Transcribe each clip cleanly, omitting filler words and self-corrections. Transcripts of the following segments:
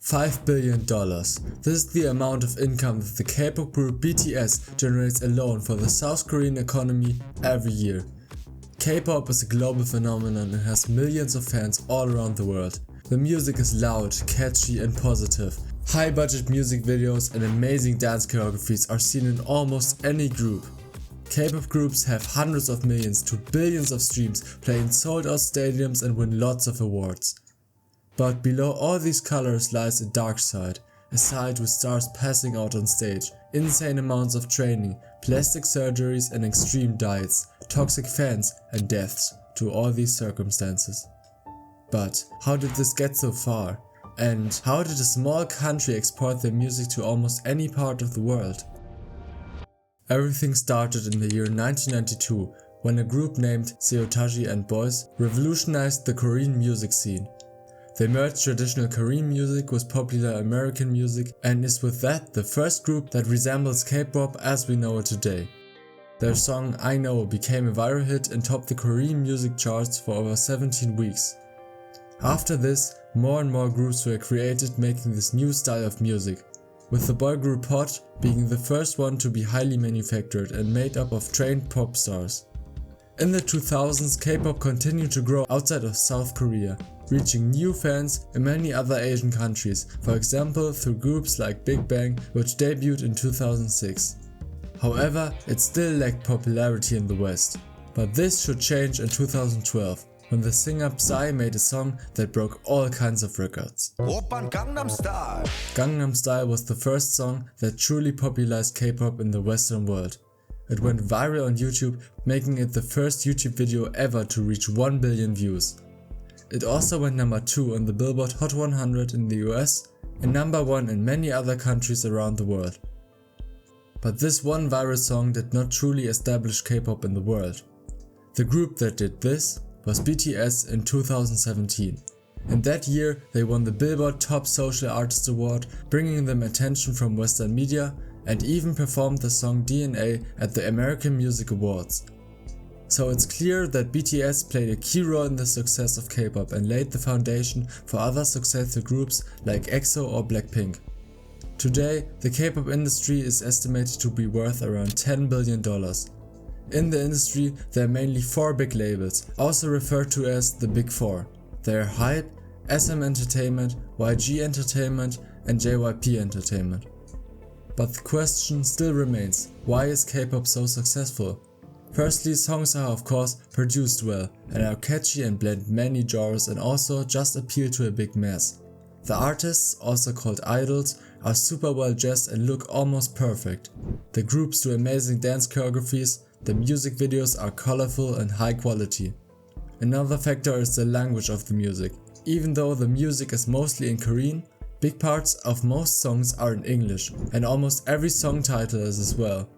$5 billion. This is the amount of income that the K-pop group BTS generates alone for the South Korean economy every year. K-pop is a global phenomenon and has millions of fans all around the world. The music is loud, catchy and positive. High-budget music videos and amazing dance choreographies are seen in almost any group. K-pop groups have hundreds of millions to billions of streams, play in sold-out stadiums and win lots of awards. But below all these colors lies a dark side, a side with stars passing out on stage, insane amounts of training, plastic surgeries and extreme diets, toxic fans and deaths to all these circumstances. But how did this get so far? And how did a small country export their music to almost any part of the world? Everything started in the year 1992 when a group named Seotaji and Boys revolutionized the Korean music scene. They merged traditional Korean music with popular American music and is with that the first group that resembles K-pop as we know it today. Their song I Know became a viral hit and topped the Korean music charts for over 17 weeks. After this, more and more groups were created making this new style of music, with the boy group Hot being the first one to be highly manufactured and made up of trained pop stars. In the 2000s, K-pop continued to grow outside of South Korea, reaching new fans in many other Asian countries, for example through groups like Big Bang, which debuted in 2006. However, it still lacked popularity in the West. But this should change in 2012, when the singer Psy made a song that broke all kinds of records. Gangnam Style was the first song that truly popularized K-pop in the Western world. It went viral on YouTube, making it the first YouTube video ever to reach 1 billion views. It also went number 2 on the Billboard Hot 100 in the US and number 1 in many other countries around the world. But this one viral song did not truly establish K-pop in the world. The group that did this was BTS in 2017. In that year, they won the Billboard Top Social Artist Award, bringing them attention from Western media, and even performed the song DNA at the American Music Awards. So it's clear that BTS played a key role in the success of K-pop and laid the foundation for other successful groups like EXO or Blackpink. Today, the K-pop industry is estimated to be worth around $10 billion. In the industry, there are mainly 4 big labels, also referred to as the Big Four. They are HYBE, SM Entertainment, YG Entertainment and JYP Entertainment. But the question still remains, why is K-pop so successful? Firstly, songs are of course produced well and are catchy and blend many genres and also just appeal to a big mass. The artists, also called idols, are super well dressed and look almost perfect. The groups do amazing dance choreographies, the music videos are colorful and high quality. Another factor is the language of the music. Even though the music is mostly in Korean, big parts of most songs are in English and almost every song title is as well.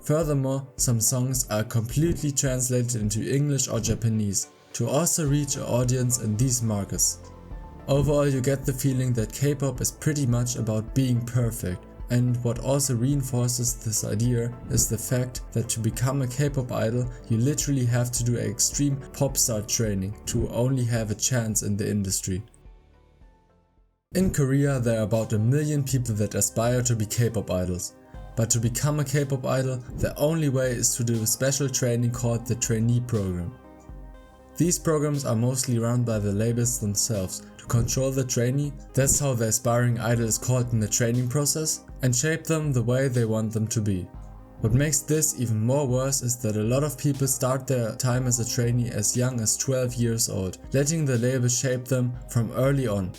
Furthermore, some songs are completely translated into English or Japanese to also reach an audience in these markets. Overall, you get the feeling that K-pop is pretty much about being perfect, and what also reinforces this idea is the fact that to become a K-pop idol you literally have to do extreme pop star training to only have a chance in the industry. In Korea there are about 1 million people that aspire to be K-pop idols. But to become a K-pop idol, the only way is to do a special training called the trainee program. These programs are mostly run by the labels themselves to control the trainee, that's how the aspiring idol is called in the training process, and shape them the way they want them to be. What makes this even more worse is that a lot of people start their time as a trainee as young as 12 years old, letting the label shape them from early on.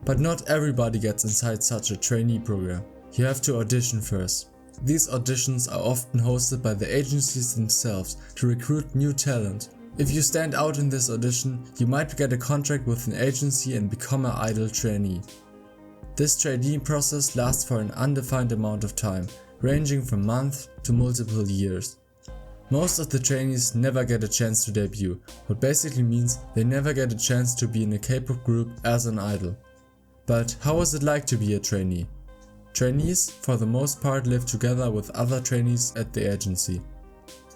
But not everybody gets inside such a trainee program. You have to audition first. These auditions are often hosted by the agencies themselves to recruit new talent. If you stand out in this audition, you might get a contract with an agency and become an idol trainee. This trainee process lasts for an undefined amount of time, ranging from months to multiple years. Most of the trainees never get a chance to debut, what basically means they never get a chance to be in a K-pop group as an idol. But how is it like to be a trainee? Trainees, for the most part, live together with other trainees at the agency.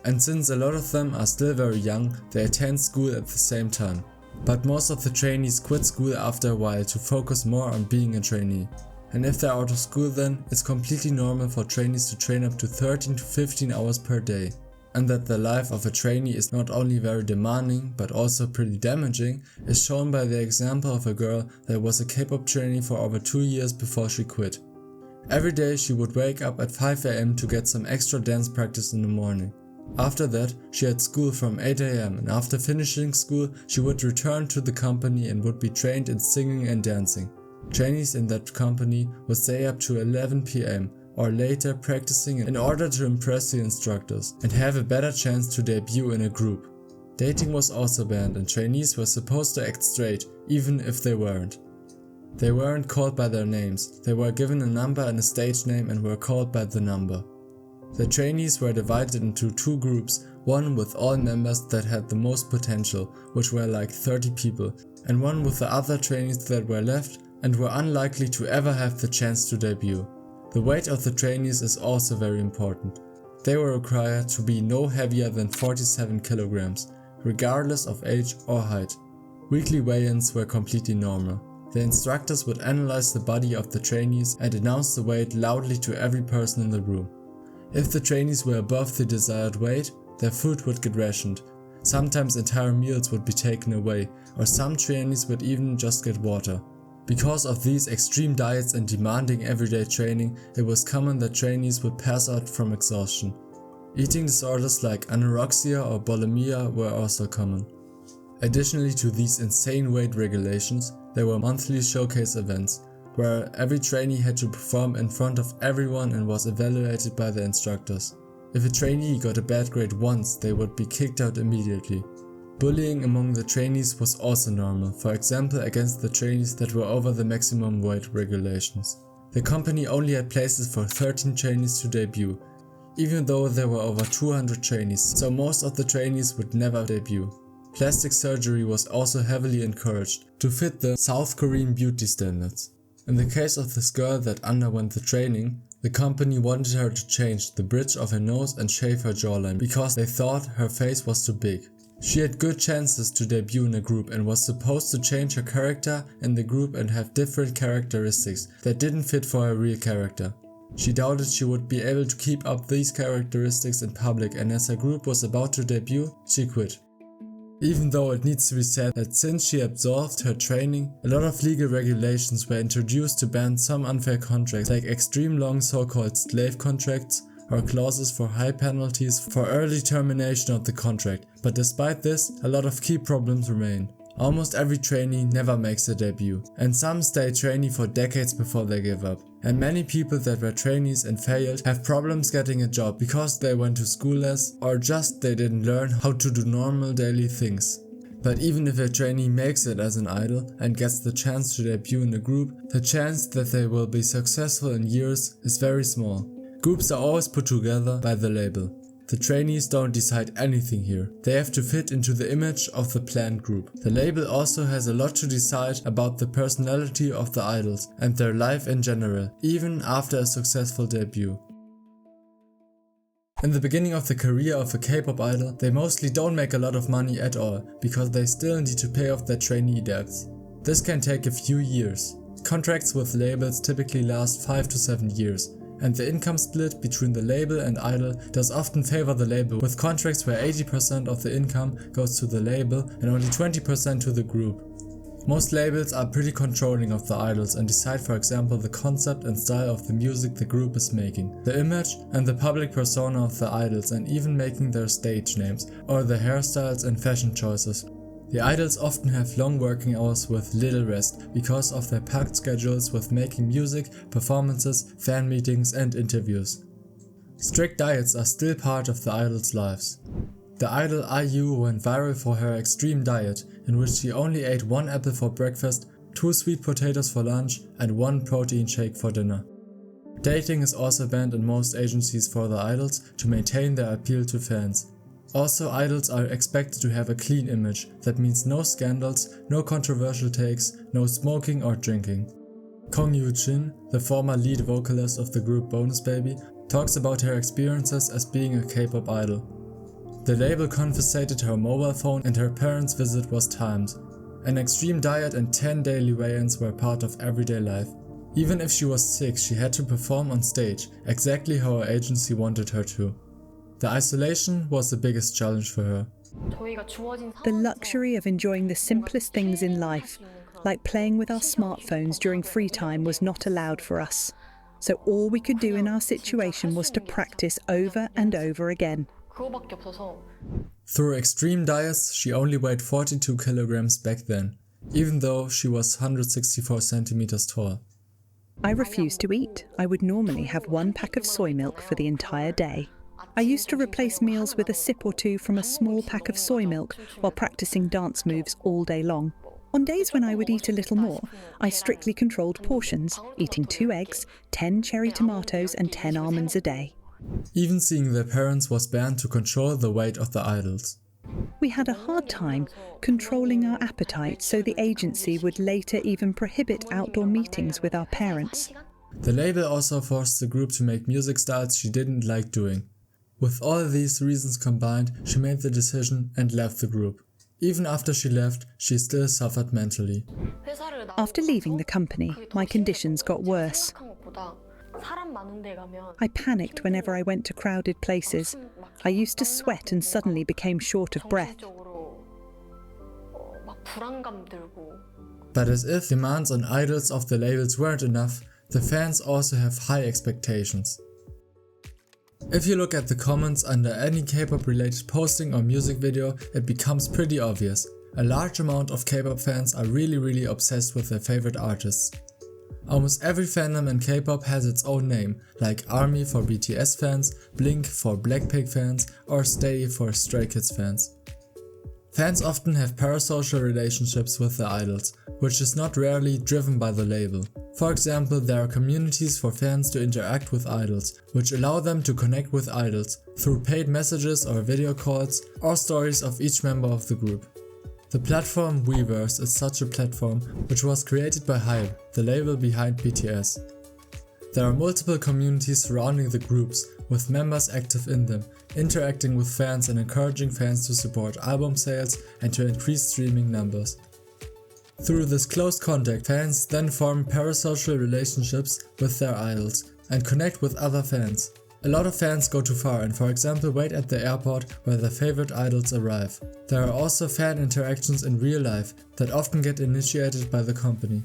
And since a lot of them are still very young, they attend school at the same time. But most of the trainees quit school after a while to focus more on being a trainee. And if they're out of school then, it's completely normal for trainees to train up to 13 to 15 hours per day. And that the life of a trainee is not only very demanding but also pretty damaging is shown by the example of a girl that was a K-pop trainee for over 2 years before she quit. Every day she would wake up at 5 AM to get some extra dance practice in the morning. After that, she had school from 8 AM and after finishing school she would return to the company and would be trained in singing and dancing. Trainees in that company would stay up to 11 PM or later practicing in order to impress the instructors and have a better chance to debut in a group. Dating was also banned and trainees were supposed to act straight, even if they weren't. They weren't called by their names, they were given a number and a stage name and were called by the number. The trainees were divided into 2 groups, one with all members that had the most potential, which were like 30 people, and one with the other trainees that were left and were unlikely to ever have the chance to debut. The weight of the trainees is also very important. They were required to be no heavier than 47 kilograms, regardless of age or height. Weekly weigh-ins were completely normal. The instructors would analyze the body of the trainees and announce the weight loudly to every person in the room. If the trainees were above the desired weight, their food would get rationed. Sometimes entire meals would be taken away, or some trainees would even just get water. Because of these extreme diets and demanding everyday training, it was common that trainees would pass out from exhaustion. Eating disorders like anorexia or bulimia were also common. Additionally to these insane weight regulations, there were monthly showcase events, where every trainee had to perform in front of everyone and was evaluated by the instructors. If a trainee got a bad grade once, they would be kicked out immediately. Bullying among the trainees was also normal, for example against the trainees that were over the maximum weight regulations. The company only had places for 13 trainees to debut, even though there were over 200 trainees, so most of the trainees would never debut. Plastic surgery was also heavily encouraged to fit the South Korean beauty standards. In the case of this girl that underwent the training, the company wanted her to change the bridge of her nose and shave her jawline because they thought her face was too big. She had good chances to debut in a group and was supposed to change her character in the group and have different characteristics that didn't fit for her real character. She doubted she would be able to keep up these characteristics in public, and as her group was about to debut, she quit. Even though it needs to be said that since she absolved her training, a lot of legal regulations were introduced to ban some unfair contracts like extreme long so-called slave contracts or clauses for high penalties for early termination of the contract, but despite this, a lot of key problems remain. Almost every trainee never makes a debut, and some stay trainee for decades before they give up. And many people that were trainees and failed have problems getting a job because they went to school less or just they didn't learn how to do normal daily things. But even if a trainee makes it as an idol and gets the chance to debut in a group, the chance that they will be successful in years is very small. Groups are always put together by the label. The trainees don't decide anything here. They have to fit into the image of the planned group. The label also has a lot to decide about the personality of the idols and their life in general, even after a successful debut. In the beginning of the career of a K-pop idol, they mostly don't make a lot of money at all, because they still need to pay off their trainee debts. This can take a few years. Contracts with labels typically last 5 to 7 years. And the income split between the label and idol does often favor the label, with contracts where 80% of the income goes to the label and only 20% to the group. Most labels are pretty controlling of the idols and decide, for example, the concept and style of the music the group is making, the image and the public persona of the idols, and even making their stage names or their hairstyles and fashion choices. The idols often have long working hours with little rest because of their packed schedules with making music, performances, fan meetings and interviews. Strict diets are still part of the idols' lives. The idol IU went viral for her extreme diet, in which she only ate 1 apple for breakfast, 2 sweet potatoes for lunch and 1 protein shake for dinner. Dating is also banned in most agencies for the idols to maintain their appeal to fans. Also, idols are expected to have a clean image, that means no scandals, no controversial takes, no smoking or drinking. Kong Yoo-jin, the former lead vocalist of the group Bonus Baby, talks about her experiences as being a K-pop idol. The label confiscated her mobile phone and her parents' visit was timed. An extreme diet and 10 daily weigh-ins were part of everyday life. Even if she was sick, she had to perform on stage, exactly how her agency wanted her to. The isolation was the biggest challenge for her. The luxury of enjoying the simplest things in life, like playing with our smartphones during free time, was not allowed for us. So all we could do in our situation was to practice over and over again. Through extreme diets, she only weighed 42 kilograms back then, even though she was 164 centimeters tall. I refused to eat. I would normally have 1 pack of soy milk for the entire day. I used to replace meals with a sip or two from a small pack of soy milk while practicing dance moves all day long. On days when I would eat a little more, I strictly controlled portions, eating 2 eggs, 10 cherry tomatoes and 10 almonds a day. Even seeing their parents was banned to control the weight of the idols. We had a hard time controlling our appetite, so the agency would later even prohibit outdoor meetings with our parents. The label also forced the group to make music styles she didn't like doing. With all these reasons combined, she made the decision and left the group. Even after she left, she still suffered mentally. After leaving the company, my conditions got worse. I panicked whenever I went to crowded places. I used to sweat and suddenly became short of breath. But as if demands on idols of the labels weren't enough, the fans also have high expectations. If you look at the comments under any K-pop related posting or music video, it becomes pretty obvious. A large amount of K-pop fans are really obsessed with their favorite artists. Almost every fandom in K-pop has its own name, like ARMY for BTS fans, Blink for Blackpink fans, or STAY for Stray Kids fans. Fans often have parasocial relationships with their idols, which is not rarely driven by the label. For example, there are communities for fans to interact with idols, which allow them to connect with idols through paid messages or video calls, or stories of each member of the group. The platform Weverse is such a platform, which was created by HYBE, the label behind BTS. There are multiple communities surrounding the groups, with members active in them, interacting with fans and encouraging fans to support album sales and to increase streaming numbers. Through this close contact, fans then form parasocial relationships with their idols and connect with other fans. A lot of fans go too far and, for example, wait at the airport where their favorite idols arrive. There are also fan interactions in real life that often get initiated by the company.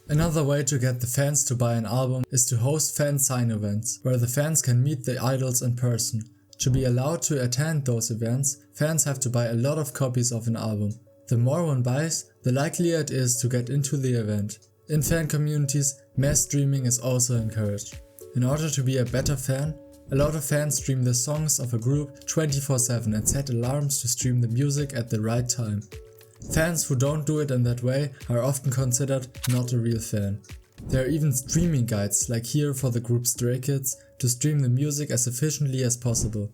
Another way to get the fans to buy an album is to host fan sign events, where the fans can meet the idols in person. To be allowed to attend those events, fans have to buy a lot of copies of an album. The more one buys, the likelier it is to get into the event. In fan communities, mass streaming is also encouraged. In order to be a better fan, a lot of fans stream the songs of a group 24/7 and set alarms to stream the music at the right time. Fans who don't do it in that way are often considered not a real fan. There are even streaming guides, like here for the group Stray Kids, to stream the music as efficiently as possible.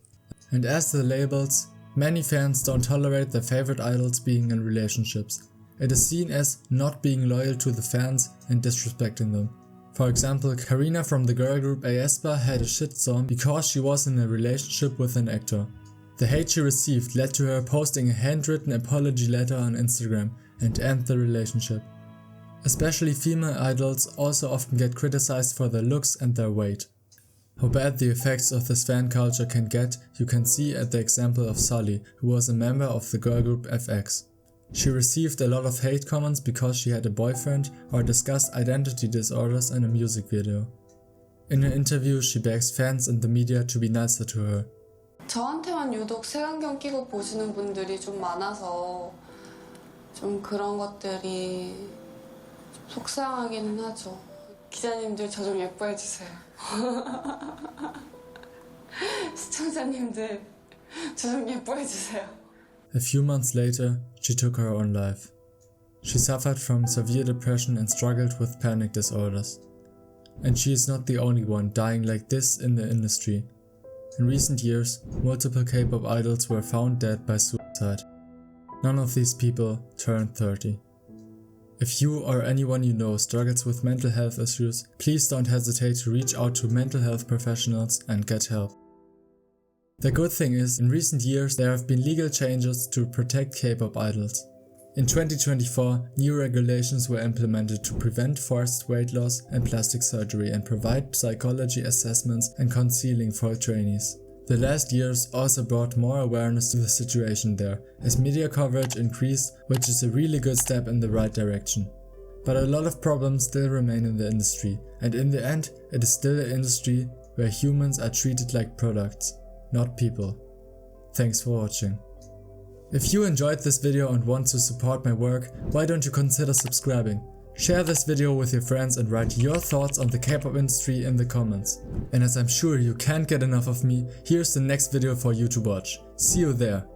And as the labels, many fans don't tolerate their favorite idols being in relationships. It is seen as not being loyal to the fans and disrespecting them. For example, Karina from the girl group aespa had a shitstorm because she was in a relationship with an actor. The hate she received led to her posting a handwritten apology letter on Instagram and end the relationship. Especially female idols also often get criticized for their looks and their weight. How bad the effects of this fan culture can get, you can see at the example of Sully, who was a member of the girl group FX. She received a lot of hate comments because she had a boyfriend or discussed identity disorders in a music video. In an interview, she begs fans and the media to be nicer to her. 저한테만 유독 색안경 끼고 보시는 분들이 좀 많아서 좀 그런 것들이 속상하기는 하죠. 기자님들 저 좀 예뻐해 주세요. 시청자님들 저 좀 예뻐해 주세요. A few months later, she took her own life. She suffered from severe depression and struggled with panic disorders. And she is not the only one dying like this in the industry. In recent years, multiple K-pop idols were found dead by suicide. None of these people turned 30. If you or anyone you know struggles with mental health issues, please don't hesitate to reach out to mental health professionals and get help. The good thing is, in recent years there have been legal changes to protect K-pop idols. In 2024, new regulations were implemented to prevent forced weight loss and plastic surgery and provide psychology assessments and counseling for trainees. The last years also brought more awareness to the situation there, as media coverage increased, which is a really good step in the right direction. But a lot of problems still remain in the industry, and in the end, it is still an industry where humans are treated like products, not people. Thanks for watching. If you enjoyed this video and want to support my work, why don't you consider subscribing? Share this video with your friends and write your thoughts on the K-pop industry in the comments. And as I'm sure you can't get enough of me, here's the next video for you to watch. See you there.